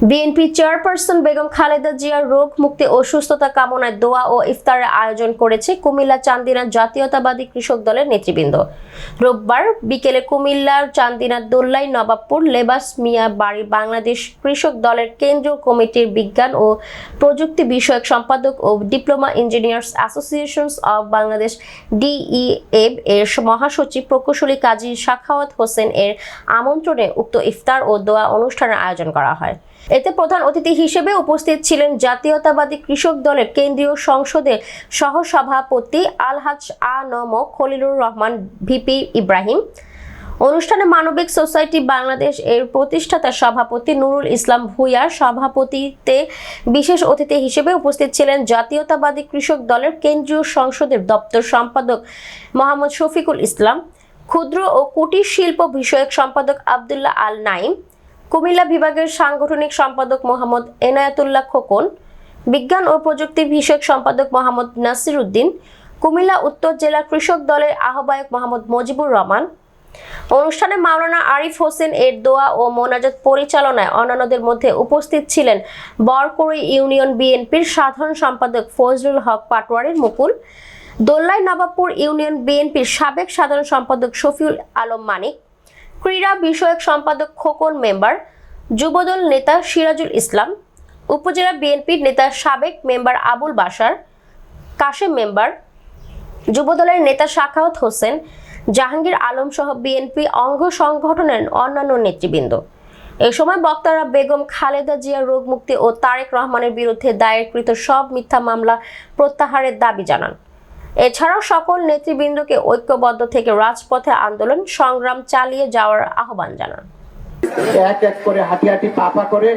BNP chairperson Begum Khaleda জিয়ার রোগ মুক্তি ও সুস্থতা কামনায় দোয়া ও ইফতারের আয়োজন করেছে কুমিল্লা চান্দিনা জাতীয়তাবাদী কৃষক দলের নেতৃবৃন্দ। রোববার বিকেলে কুমিল্লার চান্দিনা দোল্লাই নবাবপুর লেবাস মিয়া বাড়ি বাংলাদেশ কৃষক দলের কেন্দ্রীয় কমিটির বিজ্ঞান ও প্রযুক্তি বিষয়ক সম্পাদক ও diploma engineers associations of Bangladesh DIEB এর মহাসচিব প্রকৌশলী কাজী সাখাওয়াত হোসেন এর আমন্ত্রণে উক্ত ইফতার ও দোয়া অনুষ্ঠানের আয়োজন করা হয়। এতে প্রধান অতিথি হিসেবে উপস্থিত ছিলেন জাতীয়তাবাদী কৃষক দলের কেন্দ্রীয় সংসদের সহসভাপতি আলহাজ আ.ন.ম খলিলুর রহমান ভিপি ইব্রাহিম। অনুষ্ঠানে মানবিক সোসাইটি বাংলাদেশ এর প্রতিষ্ঠাতা সভাপতি নুরুল ইসলাম ভূঁইয়ার সভাপতিত্বে বিশেষ অতিথি হিসেবে উপস্থিত ছিলেন জাতীয়তাবাদী কৃষক দলের কেন্দ্রীয় সংসদের দপ্তর সম্পাদক মোহাম্মদ শফিকুল ইসলাম, ক্ষুদ্র ও কুটির শিল্প বিষয়ক সম্পাদক আব্দুল্লাহ আল নাইম, কুমিল্লা বিভাগের সাংগঠনিক সম্পাদক মোহাম্মদ এনায়েতুল্লাহ খোকন, বিজ্ঞান ও প্রযুক্তি বিষয়ক সম্পাদক মোহাম্মদ নাসির উদ্দিন, কুমিল্লা উত্তর জেলা কৃষক দলের আহ্বায়ক মোহাম্মদ মজিবুর রহমান। অনুষ্ঠানে মাওলানা আরিফ হোসেন এর দোয়া ও মোনাজাত পরিচালনায় অন্যান্যদের মধ্যে উপস্থিত ছিলেন বরকড়ি ইউনিয়ন বিএনপির সাধারণ সম্পাদক ফজলুল হক পাটোয়ারীর মুকুল, দোল্লাই নবাবপুর ইউনিয়ন বিএনপির সাবেক সাধারণ সম্পাদক শফিউল আলম মানিক, ক্রীড়া বিষয়ক সম্পাদক খোকন মেম্বার, যুবদল নেতা সিরাজুল ইসলাম, উপজেলা বিএনপির নেতা সাবেক মেম্বার আবুল বাশার, কাশেম মেম্বার, যুবদলের নেতা সাখাওয়াত হোসেন, জাহাঙ্গীর আলম সহ বিএনপি অঙ্গ সংগঠনের অন্যান্য নেতৃবৃন্দ। এ সময় বক্তারা বেগম খালেদা জিয়ার রোগ মুক্তি ও তারেক রহমানের বিরুদ্ধে দায়েরকৃত সব মিথ্যা মামলা প্রত্যাহারের দাবি জানান। এছাড়াও সকল নেতৃবৃন্দকে ঐক্যবদ্ধ থেকে রাজপথে আন্দোলন সংগ্রাম চালিয়ে যাওয়ার আহ্বান জানান। এক এক করে হাঁটি হাঁটি পা করে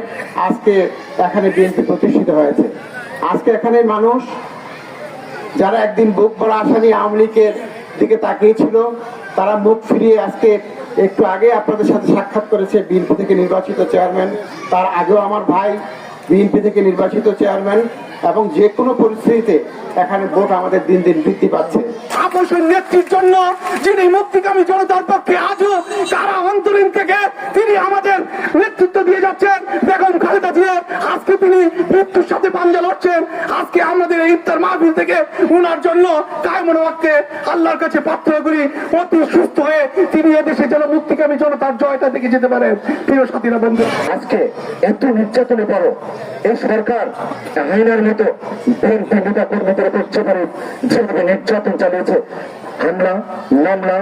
আজকে এখানে বিএনপি প্রতিষ্ঠিত হয়েছে। আজকে এখানে মানুষ যারা একদিন বুক ভরা আশা নিয়ে আওয়ামী লীগের দিকে তাকিয়েছিল, তারা মুখ ফিরিয়ে আজকে একটু আগে আপনাদের সাথে সাক্ষাৎ করেছে বিএনপি থেকে নির্বাচিত চেয়ারম্যান, তার আগেও আমার ভাই বিএনপি থেকে নির্বাচিত চেয়ারম্যান, এবং যে কোনো পরিস্থিতিতে এখানে ভোট আমাদের দিন দিন বৃদ্ধি পাচ্ছে। আপোষের নেত্রীর জন্য যিনি মুক্তিকামী জনতার পক্ষে আজও তারা অন্তরীণ থেকে তিনি আমাদের নেতৃত্ব দিয়ে যাচ্ছেন বেগম খালেদা জিয়া, আজকে তিনি মৃত্যুর সাথে পাঞ্জা লড়ছেন। আজকে আমাদের এই ইফতার মাহফিল থেকে উনার জন্য কায়মন ওয়াক্তে আল্লাহর কাছে প্রার্থনা করি অতি সুস্থ হয়ে তিনি এদেশে যেন মুক্তিকামী জনতার জয়টা দেখে যেতে পারেন। প্রিয় সাথীরা, বন্ধু, আজকে এত নির্যাতনে পারো এই সরকার আইনের মতো বিএনপি নেতা কর্মীদের করতে পারে যেভাবে নির্যাতন চালিয়েছে, হামলা মামলা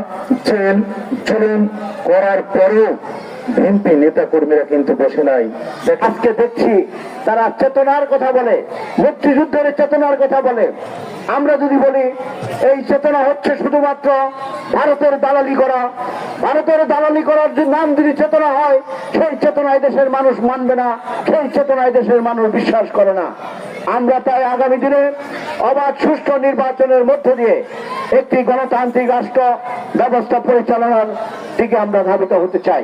জেল জুলুম করার পরেও বিএনপি নেতা কর্মীরা কিন্তু বসে নাই। আজকে দেখছি তারা চেতনার কথা বলে, মুক্তিযুদ্ধের চেতনার কথা বলে। আমরা যদি বলি এই চেতনা হচ্ছে শুধুমাত্র ভারতের দালালি করা, ভারতের দালালি করার যে নাম যদি চেতনা হয়, সেই চেতনায় দেশের মানুষ মানবে না, সেই চেতনায় দেশের মানুষ বিশ্বাস করে না। আমরা তাই আগামী দিনে অবাধ সুষ্ঠু নির্বাচনের মধ্য দিয়ে একটি গণতান্ত্রিক রাষ্ট্র ব্যবস্থা পরিচালনার দিকে আমরা ধাবিত হতে চাই।